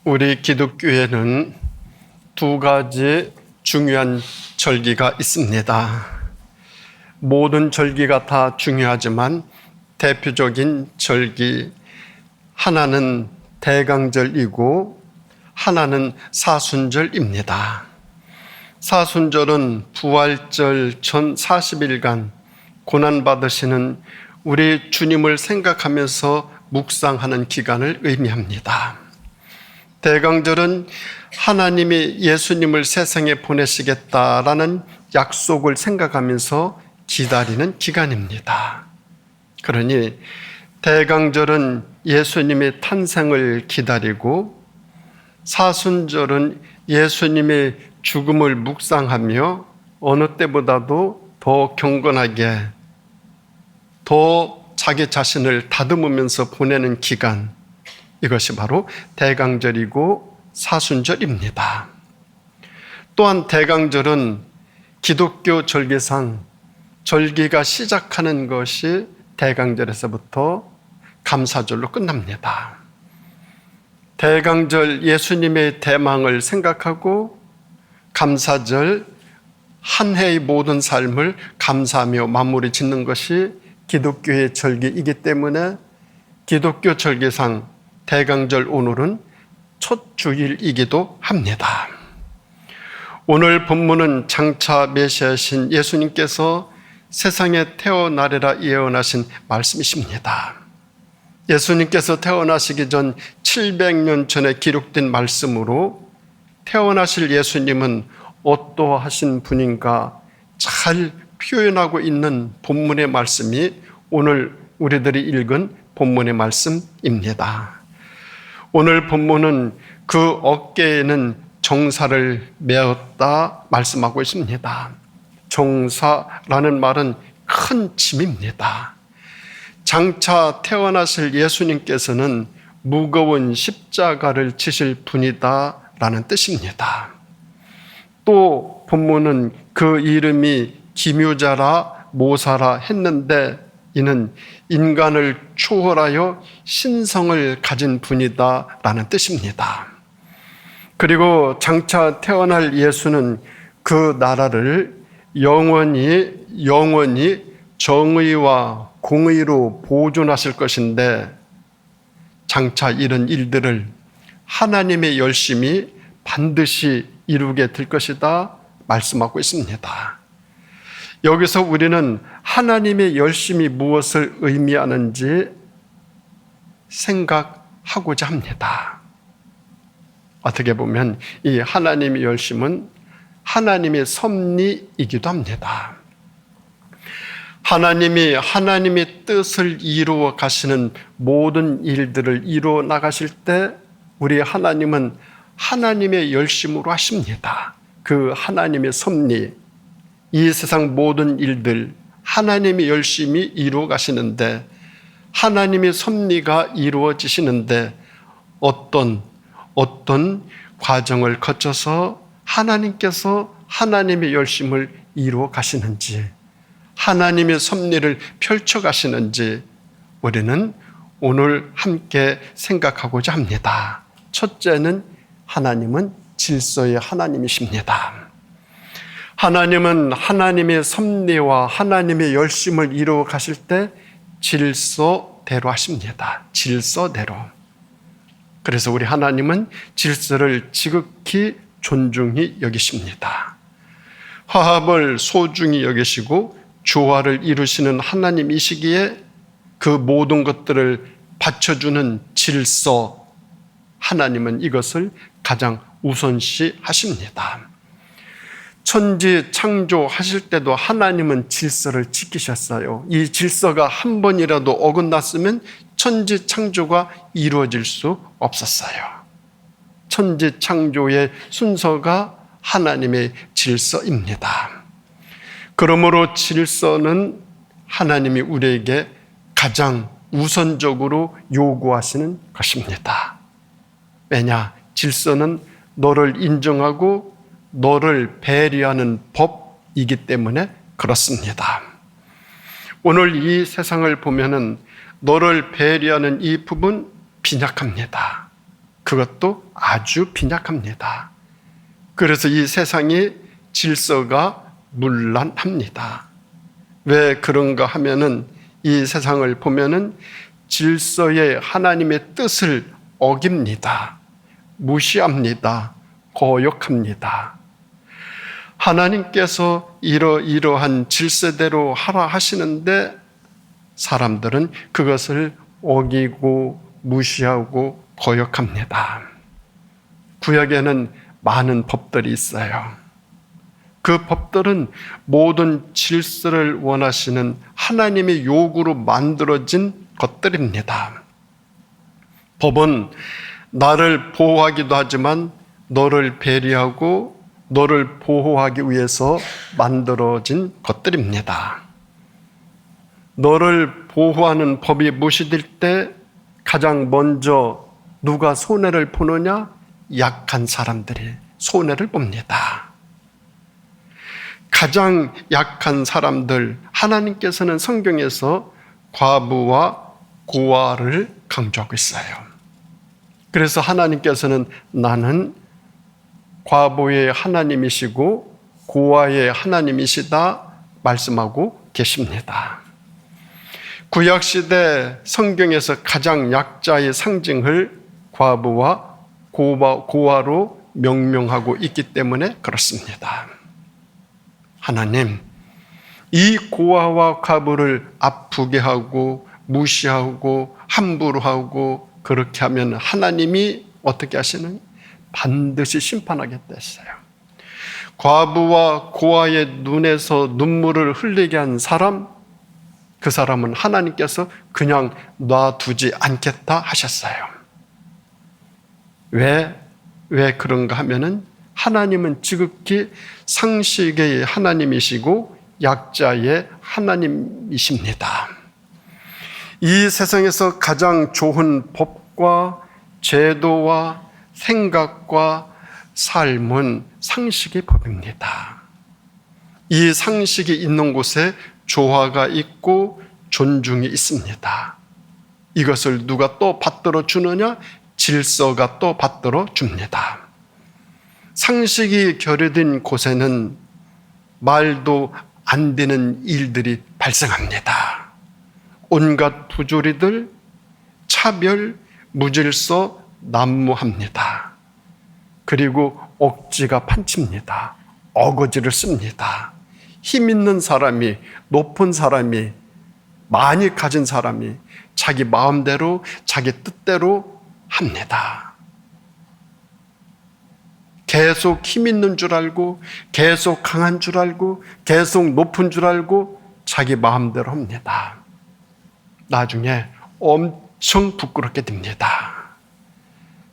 우리 기독교에는 두 가지 중요한 절기가 있습니다. 모든 절기가 다 중요하지만 대표적인 절기, 하나는 대강절이고 하나는 사순절입니다. 사순절은 부활절 전 40일간 고난받으시는 우리 주님을 생각하면서 묵상하는 기간을 의미합니다. 대강절은 하나님이 예수님을 세상에 보내시겠다라는 약속을 생각하면서 기다리는 기간입니다. 그러니 대강절은 예수님의 탄생을 기다리고 사순절은 예수님의 죽음을 묵상하며 어느 때보다도 더 경건하게 더 자기 자신을 다듬으면서 보내는 기간, 이것이 바로 대강절이고 사순절입니다. 또한 대강절은 기독교 절기상 절기가 시작하는 것이 대강절에서부터 감사절로 끝납니다. 대강절 예수님의 대망을 생각하고 감사절 한 해의 모든 삶을 감사하며 마무리 짓는 것이 기독교의 절기이기 때문에 기독교 절기상 대강절 오늘은 첫 주일이기도 합니다. 오늘 본문은 장차 메시아신 예수님께서 세상에 태어나리라 예언하신 말씀이십니다. 예수님께서 태어나시기 전 700년 전에 기록된 말씀으로 태어나실 예수님은 어떠하신 분인가 잘 표현하고 있는 본문의 말씀이 오늘 우리들이 읽은 본문의 말씀입니다. 오늘 본문은 그 어깨에는 정사를 메었다 말씀하고 있습니다. 정사라는 말은 큰 짐입니다. 장차 태어나실 예수님께서는 무거운 십자가를 지실 분이다라는 뜻입니다. 또 본문은 그 이름이 기묘자라 모사라 했는데 이는 인간을 초월하여 신성을 가진 분이다라는 뜻입니다. 그리고 장차 태어날 예수는 그 나라를 영원히 정의와 공의로 보존하실 것인데 장차 이런 일들을 하나님의 열심이 반드시 이루게 될 것이다 말씀하고 있습니다. 여기서 우리는 하나님의 열심이 무엇을 의미하는지 생각하고자 합니다. 어떻게 보면 이 하나님의 열심은 하나님의 섭리이기도 합니다. 하나님이 하나님의 뜻을 이루어 가시는 모든 일들을 이루어 나가실 때 우리 하나님은 하나님의 열심으로 하십니다. 그 하나님의 섭리, 이 세상 모든 일들 하나님의 열심히 이루어 가시는데 하나님의 섭리가 이루어지시는데 어떤 과정을 거쳐서 하나님께서 하나님의 열심을 이루어 가시는지 하나님의 섭리를 펼쳐 가시는지 우리는 오늘 함께 생각하고자 합니다. 첫째는 하나님은 질서의 하나님이십니다. 하나님은 하나님의 섭리와 하나님의 열심을 이루어 가실 때 질서대로 하십니다. 질서대로. 그래서 우리 하나님은 질서를 지극히 존중히 여기십니다. 화합을 소중히 여기시고 조화를 이루시는 하나님이시기에 그 모든 것들을 받쳐주는 질서, 하나님은 이것을 가장 우선시 하십니다. 천지 창조하실 때도 하나님은 질서를 지키셨어요. 이 질서가 한 번이라도 어긋났으면 천지 창조가 이루어질 수 없었어요. 천지 창조의 순서가 하나님의 질서입니다. 그러므로 질서는 하나님이 우리에게 가장 우선적으로 요구하시는 것입니다. 왜냐? 질서는 너를 인정하고 너를 배려하는 법이기 때문에 그렇습니다. 오늘 이 세상을 보면은 너를 배려하는 이 부분 빈약합니다. 그것도 아주 빈약합니다. 그래서 이 세상이 질서가 문란합니다. 왜 그런가 하면은 이 세상을 보면은 질서의 하나님의 뜻을 어깁니다. 무시합니다. 거역합니다. 하나님께서 이러한 질서대로 하라 하시는데 사람들은 그것을 어기고 무시하고 거역합니다. 구약에는 많은 법들이 있어요. 그 법들은 모든 질서를 원하시는 하나님의 요구로 만들어진 것들입니다. 법은 나를 보호하기도 하지만 너를 배려하고 너를 보호하기 위해서 만들어진 것들입니다. 너를 보호하는 법이 무시될 때 가장 먼저 누가 손해를 보느냐? 약한 사람들이 손해를 봅니다. 가장 약한 사람들, 하나님께서는 성경에서 과부와 고아를 강조하고 있어요. 그래서 하나님께서는 나는 과부의 하나님이시고 고아의 하나님이시다 말씀하고 계십니다. 구약시대 성경에서 가장 약자의 상징을 과부와 고아로 명명하고 있기 때문에 그렇습니다. 하나님, 이 고아와 과부를 아프게 하고 무시하고 함부로 하고 그렇게 하면 하나님이 어떻게 하시느냐? 반드시 심판하겠다 했어요. 과부와 고아의 눈에서 눈물을 흘리게 한 사람, 그 사람은 하나님께서 그냥 놔두지 않겠다 하셨어요. 왜 그런가 하면은 하나님은 지극히 상식의 하나님이시고 약자의 하나님이십니다. 이 세상에서 가장 좋은 법과 제도와 생각과 삶은 상식의 법입니다. 이 상식이 있는 곳에 조화가 있고 존중이 있습니다. 이것을 누가 또 받들어 주느냐? 질서가 또 받들어 줍니다. 상식이 결여된 곳에는 말도 안 되는 일들이 발생합니다. 온갖 부조리들, 차별, 무질서 난무합니다. 그리고 억지가 판칩니다. 어거지를 씁니다. 힘 있는 사람이, 높은 사람이, 많이 가진 사람이 자기 마음대로, 자기 뜻대로 합니다. 계속 힘 있는 줄 알고, 계속 강한 줄 알고, 계속 높은 줄 알고 자기 마음대로 합니다. 나중에 엄청 부끄럽게 됩니다.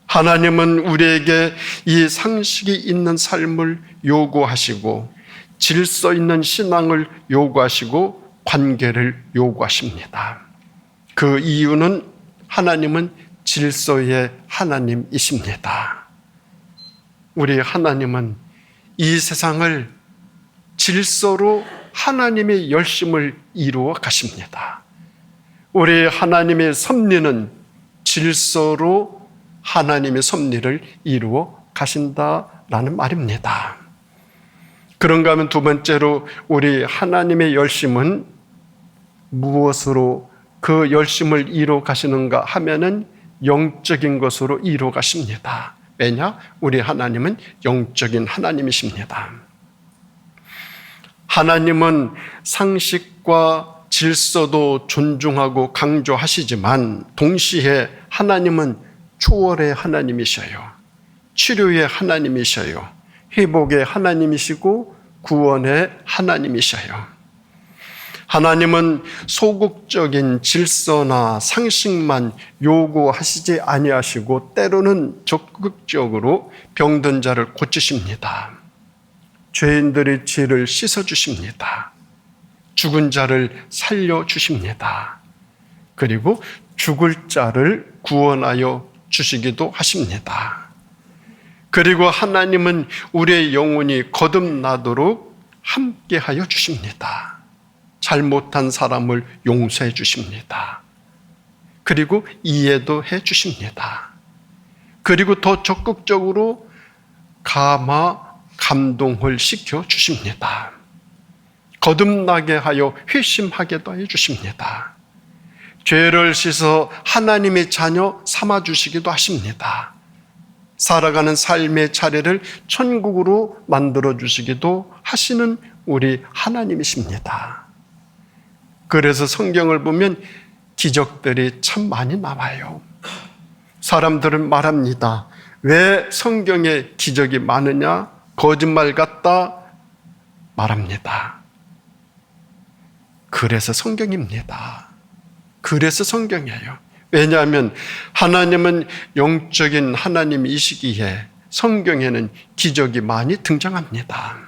하나님은 우리에게 이 상식이 있는 삶을 요구하시고 질서 있는 신앙을 요구하시고 관계를 요구하십니다. 그 이유는 하나님은 질서의 하나님이십니다. 우리 하나님은 이 세상을 질서로 하나님의 열심을 이루어 가십니다. 우리 하나님의 섭리는 질서로 하나님의 섭리를 이루어 가신다라는 말입니다. 그런가 하면 두 번째로 우리 하나님의 열심은 무엇으로 그 열심을 이루어 가시는가 하면은 영적인 것으로 이루어 가십니다. 왜냐? 우리 하나님은 영적인 하나님이십니다. 하나님은 상식과 질서도 존중하고 강조하시지만 동시에 하나님은 초월의 하나님이셔요. 치료의 하나님이셔요. 회복의 하나님이시고 구원의 하나님이셔요. 하나님은 소극적인 질서나 상식만 요구하시지 아니하시고 때로는 적극적으로 병든 자를 고치십니다. 죄인들의 죄를 씻어주십니다. 죽은 자를 살려주십니다. 그리고 죽을 자를 구원하여 주시기도 하십니다. 그리고 하나님은 우리의 영혼이 거듭나도록 함께하여 주십니다. 잘못한 사람을 용서해 주십니다. 그리고 이해도 해 주십니다. 그리고 더 적극적으로 감동을 시켜 주십니다. 거듭나게 하여 회심하게도 해 주십니다. 죄를 씻어 하나님의 자녀 삼아 주시기도 하십니다. 살아가는 삶의 차례를 천국으로 만들어 주시기도 하시는 우리 하나님이십니다. 그래서 성경을 보면 기적들이 참 많이 나와요. 사람들은 말합니다. 왜 성경에 기적이 많으냐? 거짓말 같다 말합니다. 그래서 성경입니다. 그래서 성경이에요. 왜냐하면 하나님은 영적인 하나님이시기에 성경에는 기적이 많이 등장합니다.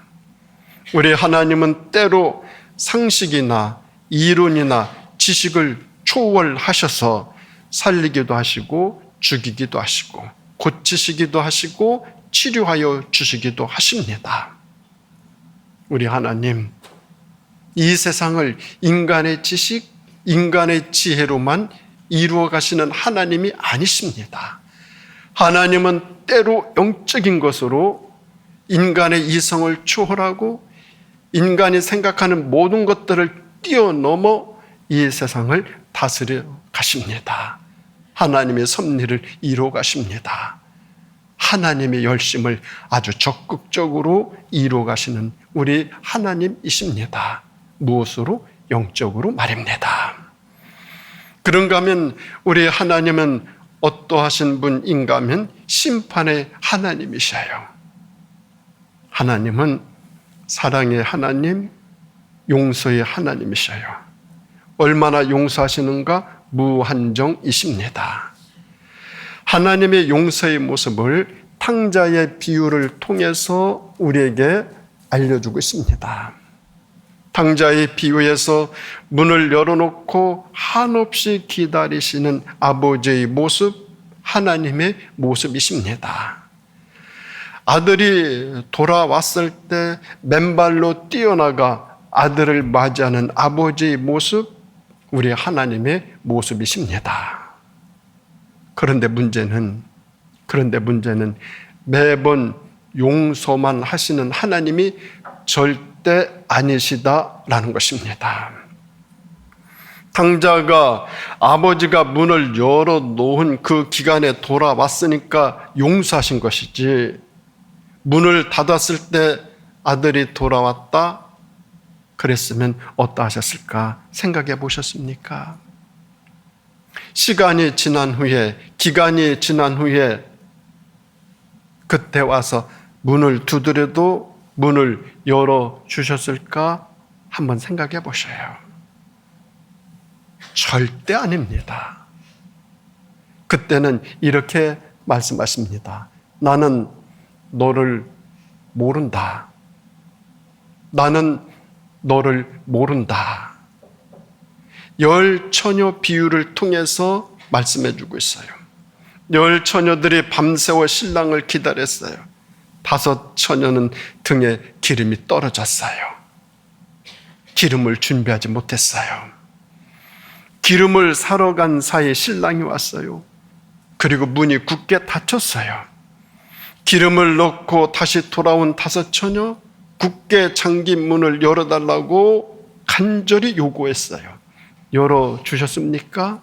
우리 하나님은 때로 상식이나 이론이나 지식을 초월하셔서 살리기도 하시고 죽이기도 하시고 고치시기도 하시고 치료하여 주시기도 하십니다. 우리 하나님, 이 세상을 인간의 지식, 인간의 지혜로만 이루어 가시는 하나님이 아니십니다. 하나님은 때로 영적인 것으로 인간의 이성을 초월하고 인간이 생각하는 모든 것들을 뛰어넘어 이 세상을 다스려 가십니다. 하나님의 섭리를 이루어 가십니다. 하나님의 열심을 아주 적극적으로 이루어 가시는 우리 하나님이십니다. 무엇으로? 영적으로 말입니다. 그런가 하면 우리 하나님은 어떠하신 분인가 하면 심판의 하나님이셔요. 하나님은 사랑의 하나님, 용서의 하나님이셔요. 얼마나 용서하시는가? 무한정이십니다. 하나님의 용서의 모습을 탕자의 비유를 통해서 우리에게 알려주고 있습니다. 탕자의 비유에서 문을 열어놓고 한없이 기다리시는 아버지의 모습, 하나님의 모습이십니다. 아들이 돌아왔을 때 맨발로 뛰어나가 아들을 맞이하는 아버지의 모습, 우리 하나님의 모습이십니다. 그런데 문제는 매번 용서만 하시는 하나님이 절대 아니시다라는 것입니다. 탕자가 아버지가 문을 열어놓은 그 기간에 돌아왔으니까 용서하신 것이지, 문을 닫았을 때 아들이 돌아왔다 그랬으면 어떠하셨을까 생각해 보셨습니까? 시간이 지난 후에, 기간이 지난 후에 그때 와서 문을 두드려도 문을 열어주셨을까 한번 생각해 보셔요. 절대 아닙니다. 그때는 이렇게 말씀하십니다. 나는 너를 모른다. 나는 너를 모른다. 열 처녀 비유를 통해서 말씀해 주고 있어요. 열 처녀들이 밤새워 신랑을 기다렸어요. 5 처녀는 등에 기름이 떨어졌어요. 기름을 준비하지 못했어요. 기름을 사러 간 사이에 신랑이 왔어요. 그리고 문이 굳게 닫혔어요. 기름을 넣고 다시 돌아온 5 처녀, 굳게 잠긴 문을 열어달라고 간절히 요구했어요. 열어주셨습니까?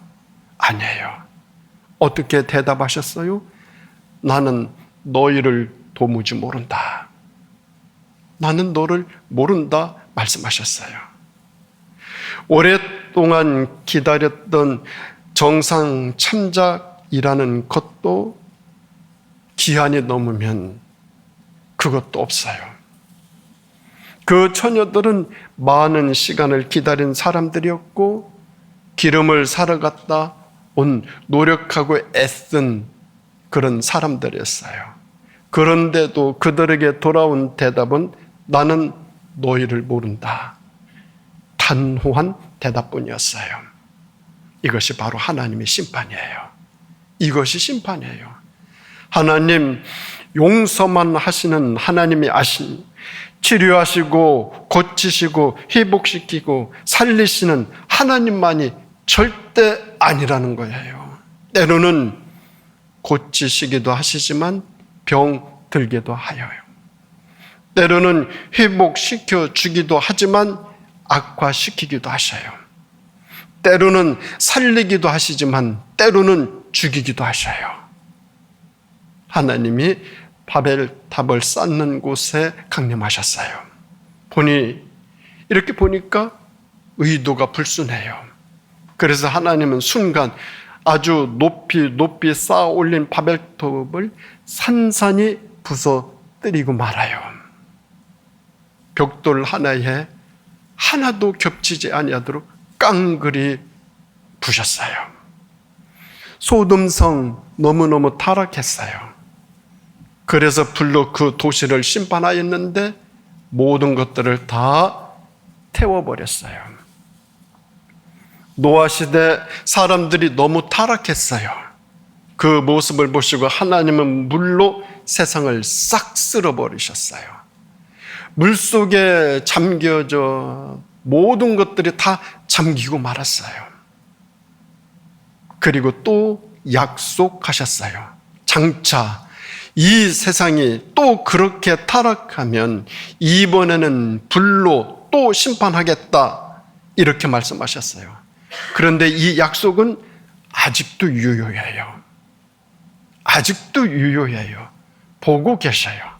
아니에요. 어떻게 대답하셨어요? 나는 너희를 도무지 모른다. 나는 너를 모른다 말씀하셨어요. 오랫동안 기다렸던 정상 참작이라는 것도 기한이 넘으면 그것도 없어요. 그 처녀들은 많은 시간을 기다린 사람들이었고 기름을 사러 갔다 온 노력하고 애쓴 그런 사람들이었어요. 그런데도 그들에게 돌아온 대답은 나는 너희를 모른다. 단호한 대답뿐이었어요. 이것이 바로 하나님의 심판이에요. 이것이 심판이에요. 하나님, 용서만 하시는 하나님이 치료하시고 고치시고 회복시키고 살리시는 하나님만이 절대 아니라는 거예요. 때로는 고치시기도 하시지만 병 들게도 하여요. 때로는 회복시켜 주기도 하지만 악화시키기도 하셔요. 때로는 살리기도 하시지만 때로는 죽이기도 하셔요. 하나님이 바벨탑을 쌓는 곳에 강림하셨어요. 이렇게 보니까 의도가 불순해요. 그래서 하나님은 순간 아주 높이 쌓아 올린 바벨탑을 산산이 부서뜨리고 말아요. 벽돌 하나에 하나도 겹치지 아니하도록 깡그리 부셨어요. 소돔성 너무너무 타락했어요. 그래서 불로 그 도시를 심판하였는데 모든 것들을 다 태워버렸어요. 노아 시대 사람들이 너무 타락했어요. 그 모습을 보시고 하나님은 물로 세상을 싹 쓸어버리셨어요. 물속에 잠겨져 모든 것들이 다 잠기고 말았어요. 그리고 또 약속하셨어요. 장차 이 세상이 또 그렇게 타락하면 이번에는 불로 또 심판하겠다, 이렇게 말씀하셨어요. 그런데 이 약속은 아직도 유효해요. 아직도 유효해요. 보고 계셔요.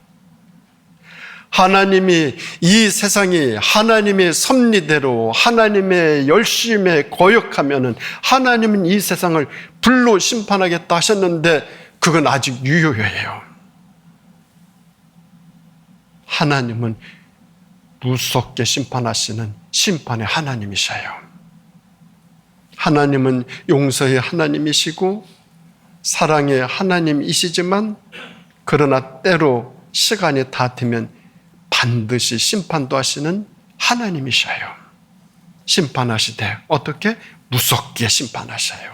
하나님이 이 세상이 하나님의 섭리대로 하나님의 열심에 거역하면은 하나님은 이 세상을 불로 심판하겠다 하셨는데 그건 아직 유효해요. 하나님은 무섭게 심판하시는 심판의 하나님이셔요. 하나님은 용서의 하나님이시고 사랑의 하나님이시지만 그러나 때로 시간이 다 되면 반드시 심판도 하시는 하나님이셔요. 심판하시되 어떻게? 무섭게 심판하셔요.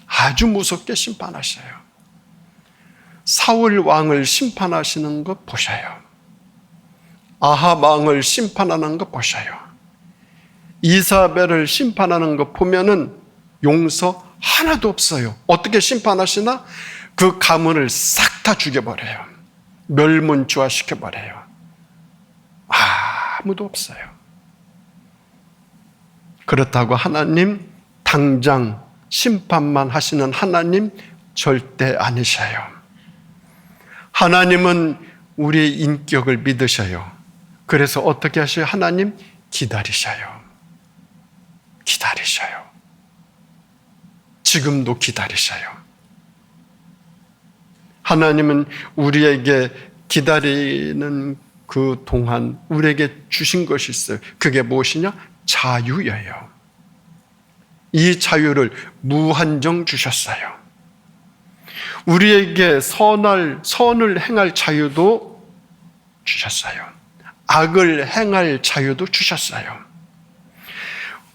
아주 무섭게 심판하셔요. 사울 왕을 심판하시는 것 보셔요. 아합 왕을 심판하는 것 보셔요. 이사벨을 심판하는 것 보면은 용서 하나도 없어요. 어떻게 심판하시나? 그 가문을 싹 다 죽여버려요. 멸문주화시켜버려요. 아무도 없어요. 그렇다고 하나님 당장 심판만 하시는 하나님 절대 아니셔요. 하나님은 우리의 인격을 믿으셔요. 그래서 어떻게 하셔요? 하나님 기다리셔요. 기다리셔요. 지금도 기다리셔요. 하나님은 우리에게 기다리는 그 동안 우리에게 주신 것이 있어요. 그게 무엇이냐? 자유예요. 이 자유를 무한정 주셨어요. 우리에게 선을 행할 자유도 주셨어요. 악을 행할 자유도 주셨어요.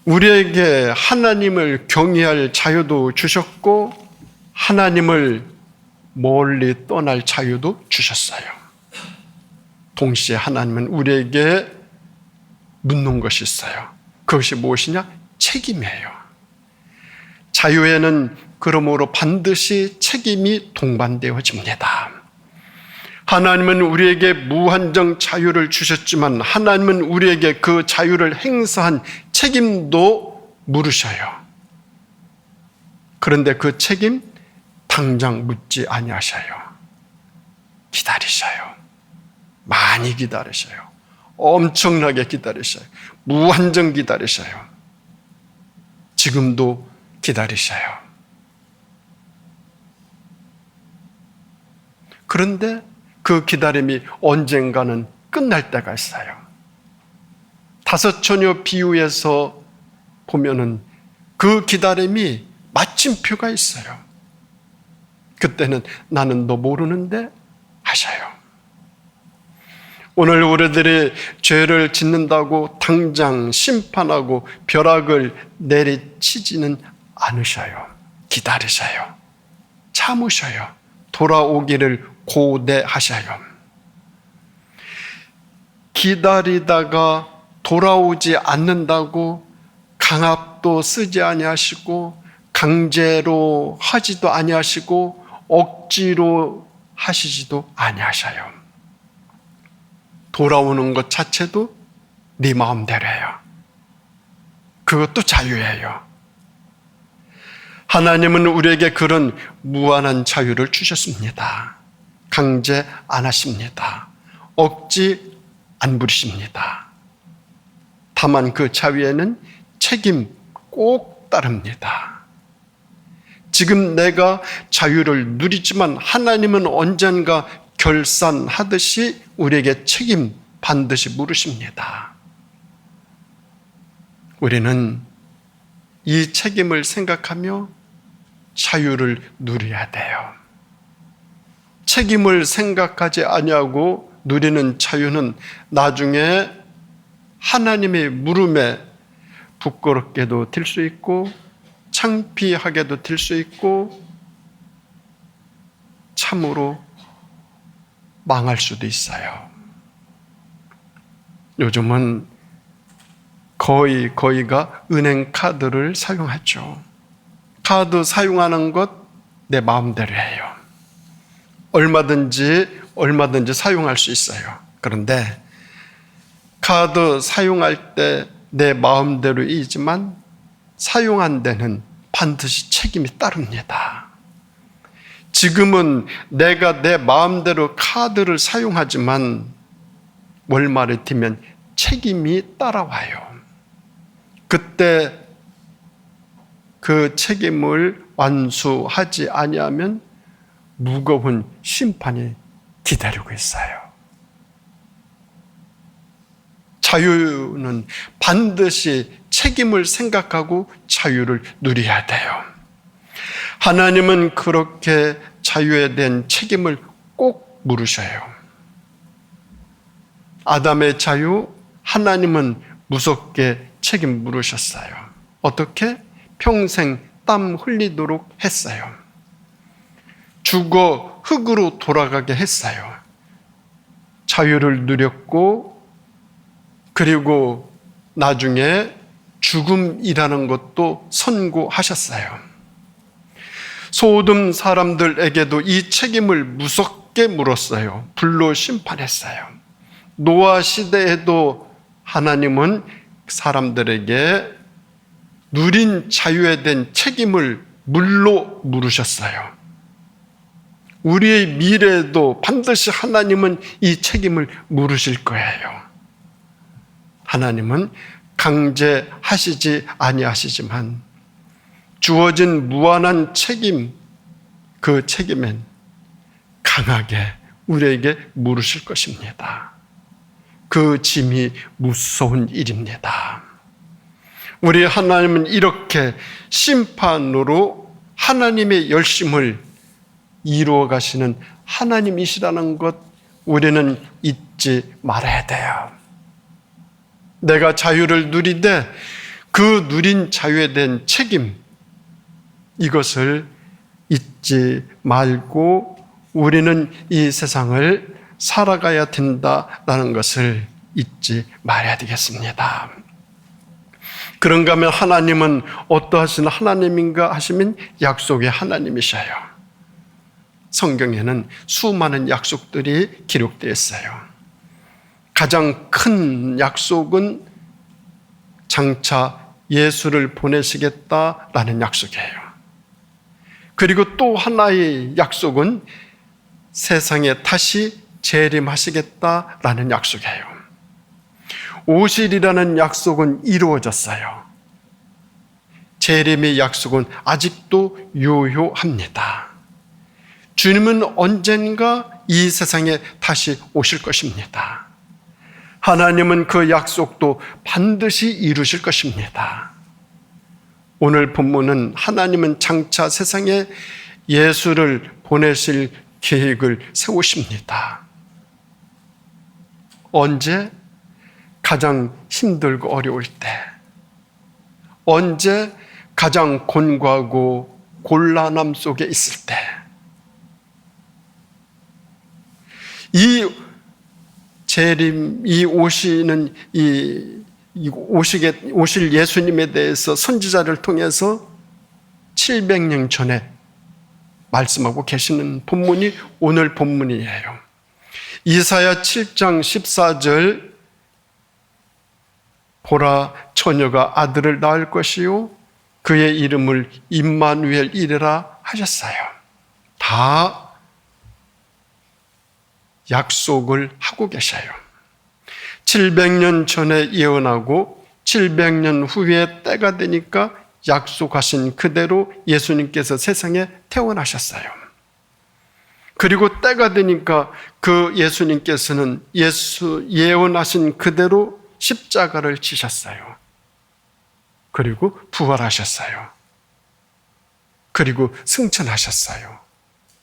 우리에게 하나님을 경외할 자유도 주셨고 하나님을 멀리 떠날 자유도 주셨어요. 동시에 하나님은 우리에게 묻는 것이 있어요. 그것이 무엇이냐? 책임이에요. 자유에는 그러므로 반드시 책임이 동반되어집니다. 하나님은 우리에게 무한정 자유를 주셨지만 하나님은 우리에게 그 자유를 행사한 책임도 물으셔요. 그런데 그 책임 당장 묻지 아니하셔요. 기다리셔요. 많이 기다리셔요. 엄청나게 기다리셔요. 무한정 기다리셔요. 지금도 기다리셔요. 그런데 그 기다림이 언젠가는 끝날 때가 있어요. 다섯 처녀 비유에서 보면은 그 기다림이 마침표가 있어요. 그때는 나는 너 모르는데 하셔요. 오늘 우리들이 죄를 짓는다고 당장 심판하고 벼락을 내리치지는 않으셔요. 기다리셔요. 참으셔요. 돌아오기를 고대하셔요. 기다리다가 돌아오지 않는다고 강압도 쓰지 아니하시고 강제로 하지도 아니하시고 억지로 하시지도 아니하셔요. 돌아오는 것 자체도 네 마음대로예요. 그것도 자유예요. 하나님은 우리에게 그런 무한한 자유를 주셨습니다. 강제 안 하십니다. 억지 안 부리십니다. 다만 그 자유에는 책임 꼭 따릅니다. 지금 내가 자유를 누리지만 하나님은 언젠가 결산하듯이 우리에게 책임 반드시 물으십니다. 우리는 이 책임을 생각하며 자유를 누려야 돼요. 책임을 생각하지 아니하고 누리는 자유는 나중에 하나님의 물음에 부끄럽게도 될 수 있고 창피하게도 될 수 있고 참으로 망할 수도 있어요. 요즘은 거의가 은행 카드를 사용하죠. 카드 사용하는 것 내 마음대로 해요. 얼마든지 사용할 수 있어요. 그런데 카드 사용할 때 내 마음대로이지만 사용한 데는 반드시 책임이 따릅니다. 지금은 내가 내 마음대로 카드를 사용하지만 월말에 되면 책임이 따라와요. 그때 그 책임을 완수하지 아니하면 무거운 심판이 기다리고 있어요. 자유는 반드시 책임을 생각하고 자유를 누려야 돼요. 하나님은 그렇게 자유에 대한 책임을 꼭 물으셔요. 아담의 자유, 하나님은 무섭게 책임 물으셨어요. 어떻게? 평생 땀 흘리도록 했어요. 죽어 흙으로 돌아가게 했어요. 자유를 누렸고 그리고 나중에 죽음이라는 것도 선고하셨어요. 소돔 사람들에게도 이 책임을 무섭게 물었어요. 불로 심판했어요. 노아 시대에도 하나님은 사람들에게 누린 자유에 대한 책임을 물로 물으셨어요. 우리의 미래에도 반드시 하나님은 이 책임을 물으실 거예요. 하나님은 강제하시지 아니하시지만 주어진 무한한 책임, 그 책임은 강하게 우리에게 물으실 것입니다. 그 짐이 무서운 일입니다. 우리 하나님은 이렇게 심판으로 하나님의 열심을 이루어 가시는 하나님이시라는 것 우리는 잊지 말아야 돼요. 내가 자유를 누리되 그 누린 자유에 대한 책임, 이것을 잊지 말고 우리는 이 세상을 살아가야 된다라는 것을 잊지 말아야 되겠습니다. 그런가 하면 하나님은 어떠하신 하나님인가 하시면 약속의 하나님이셔요. 성경에는 수많은 약속들이 기록되어 있어요. 가장 큰 약속은 장차 예수를 보내시겠다라는 약속이에요. 그리고 또 하나의 약속은 세상에 다시 재림하시겠다라는 약속이에요. 오실이라는 약속은 이루어졌어요. 재림의 약속은 아직도 유효합니다. 주님은 언젠가 이 세상에 다시 오실 것입니다. 하나님은 그 약속도 반드시 이루실 것입니다. 오늘 본문은 하나님은 장차 세상에 예수를 보내실 계획을 세우십니다. 언제? 가장 힘들고 어려울 때. 언제? 가장 곤고하고 곤란함 속에 있을 때. 이 재림, 이 오시는 오실 예수님에 대해서 선지자를 통해서 700년 전에 말씀하고 계시는 본문이 오늘 본문이에요. 이사야 7장 14절 보라 처녀가 아들을 낳을 것이요 그의 이름을 임마누엘이라 하셨어요. 다 약속을 하고 계셔요. 700년 전에 예언하고 700년 후에 때가 되니까 약속하신 그대로 예수님께서 세상에 태어나셨어요. 그리고 때가 되니까 그 예수님께서는 예언하신 그대로 십자가를 지셨어요. 그리고 부활하셨어요. 그리고 승천하셨어요.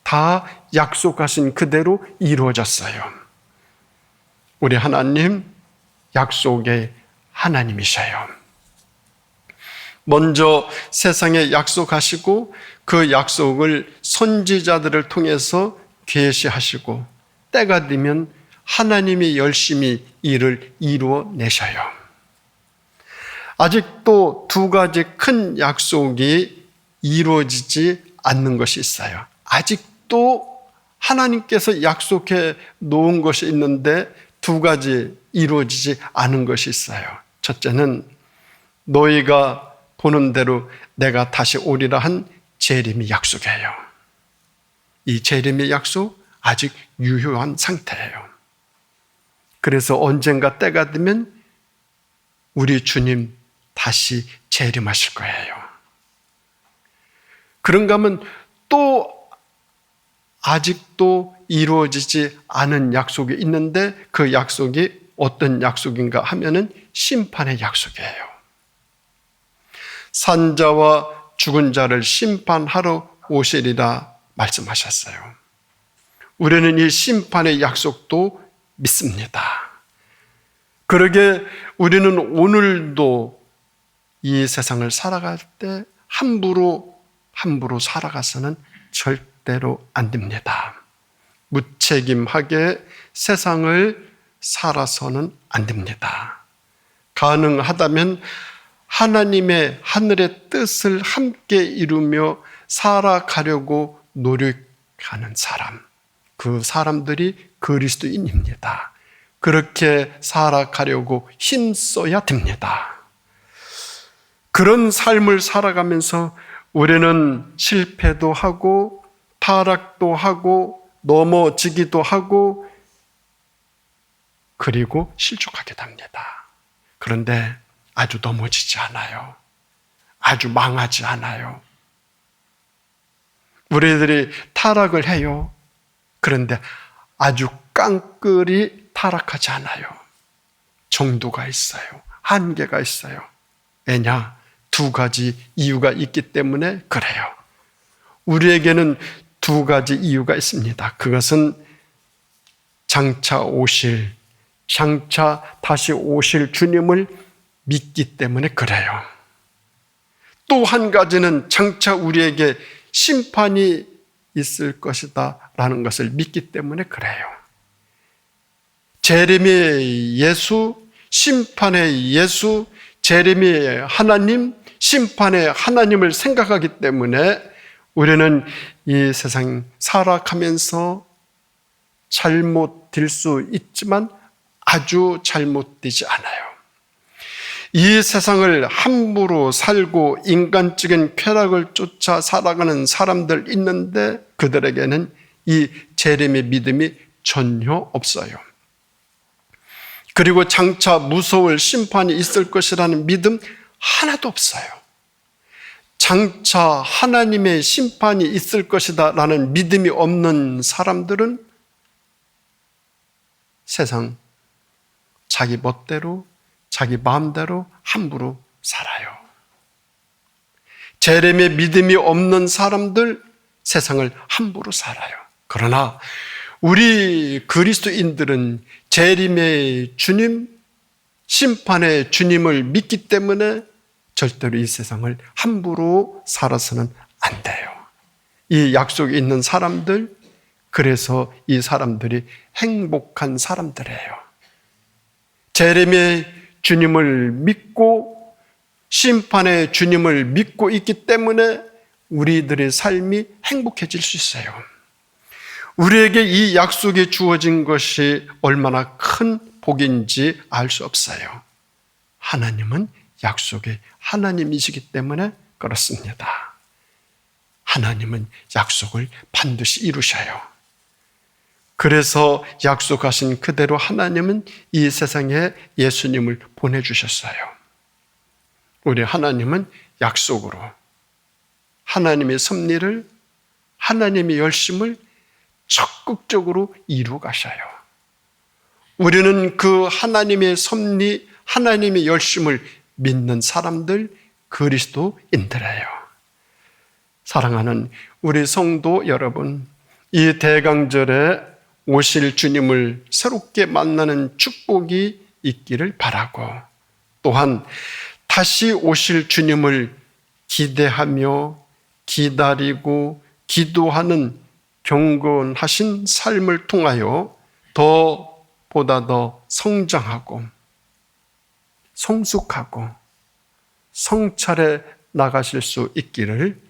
다 약속하신 그대로 이루어졌어요. 우리 하나님 약속의 하나님이셔요. 먼저 세상에 약속하시고 그 약속을 선지자들을 통해서 계시하시고 때가 되면 하나님이 열심히 일을 이루어내셔요. 아직도 두 가지 큰 약속이 이루어지지 않는 것이 있어요. 아직도 하나님께서 약속해 놓은 것이 있는데 두 가지 이루어지지 않은 것이 있어요. 첫째는 너희가 보는 대로 내가 다시 오리라 한 재림의 약속이에요. 이 재림의 약속 아직 유효한 상태예요. 그래서 언젠가 때가 되면 우리 주님 다시 재림하실 거예요. 그런가 하면 또 아직도 이루어지지 않은 약속이 있는데 그 약속이 어떤 약속인가 하면은 심판의 약속이에요. 산자와 죽은 자를 심판하러 오시리라 말씀하셨어요. 우리는 이 심판의 약속도 믿습니다. 그러게 우리는 오늘도 이 세상을 살아갈 때 함부로 살아가서는 절대로 안 됩니다. 무책임하게 세상을 살아서는 안 됩니다. 가능하다면 하나님의 하늘의 뜻을 함께 이루며 살아가려고 노력하는 사람, 그 사람들이 그리스도인입니다. 그렇게 살아가려고 힘써야 됩니다. 그런 삶을 살아가면서 우리는 실패도 하고 타락도 하고 넘어지기도 하고 그리고 실족하게 됩니다. 그런데 아주 넘어지지 않아요. 아주 망하지 않아요. 우리들이 타락을 해요. 그런데 아주 깡그리 타락하지 않아요. 정도가 있어요. 한계가 있어요. 왜냐? 두 가지 이유가 있기 때문에 그래요. 우리에게는 두 가지 이유가 있습니다. 그것은 장차 다시 오실 주님을 믿기 때문에 그래요. 또 한 가지는 장차 우리에게 심판이 있을 것이다 라는 것을 믿기 때문에 그래요. 재림의 예수, 심판의 예수, 재림의 하나님, 심판의 하나님을 생각하기 때문에 우리는 이 세상 살아가면서 잘못될 수 있지만 아주 잘못되지 않아요. 이 세상을 함부로 살고 인간적인 쾌락을 쫓아 살아가는 사람들 있는데 그들에게는 이 재림의 믿음이 전혀 없어요. 그리고 장차 무서울 심판이 있을 것이라는 믿음 하나도 없어요. 장차 하나님의 심판이 있을 것이다 라는 믿음이 없는 사람들은 세상 자기 멋대로 자기 마음대로 함부로 살아요. 재림의 믿음이 없는 사람들 세상을 함부로 살아요. 그러나 우리 그리스도인들은 재림의 주님, 심판의 주님을 믿기 때문에 절대로 이 세상을 함부로 살아서는 안 돼요. 이 약속이 있는 사람들, 그래서 이 사람들이 행복한 사람들이에요. 재림의 주님을 믿고 심판의 주님을 믿고 있기 때문에 우리들의 삶이 행복해질 수 있어요. 우리에게 이 약속이 주어진 것이 얼마나 큰 복인지 알 수 없어요. 하나님은 약속의 하나님이시기 때문에 그렇습니다. 하나님은 약속을 반드시 이루셔요. 그래서 약속하신 그대로 하나님은 이 세상에 예수님을 보내주셨어요. 우리 하나님은 약속으로 하나님의 섭리를, 하나님의 열심을 적극적으로 이루 가셔요. 우리는 그 하나님의 섭리, 하나님의 열심을 믿는 사람들, 그리스도인들이에요. 사랑하는 우리 성도 여러분, 이 대강절에 오실 주님을 새롭게 만나는 축복이 있기를 바라고, 또한 다시 오실 주님을 기대하며 기다리고 기도하는 경건하신 삶을 통하여 보다 더 성장하고 성숙하고 성찰해 나가실 수 있기를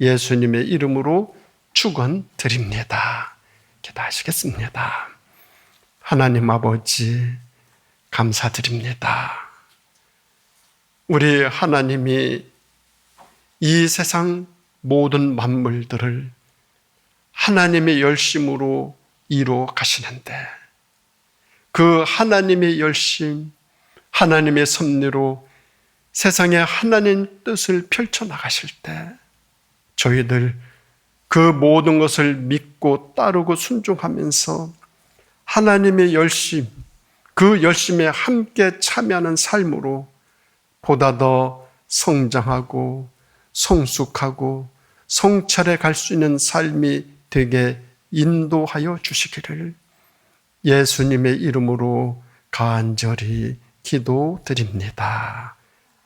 예수님의 이름으로 축원드립니다. 기도하시겠습니다. 하나님 아버지, 감사드립니다. 우리 하나님이 이 세상 모든 만물들을 하나님의 열심으로 이루어 가시는데, 그 하나님의 열심, 하나님의 섭리로 세상에 하나님 뜻을 펼쳐나가실 때 저희들 그 모든 것을 믿고 따르고 순종하면서 하나님의 열심, 그 열심에 함께 참여하는 삶으로 보다 더 성장하고 성숙하고 성찰해 갈 수 있는 삶이 되게 인도하여 주시기를 예수님의 이름으로 간절히 기도드립니다.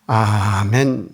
아멘.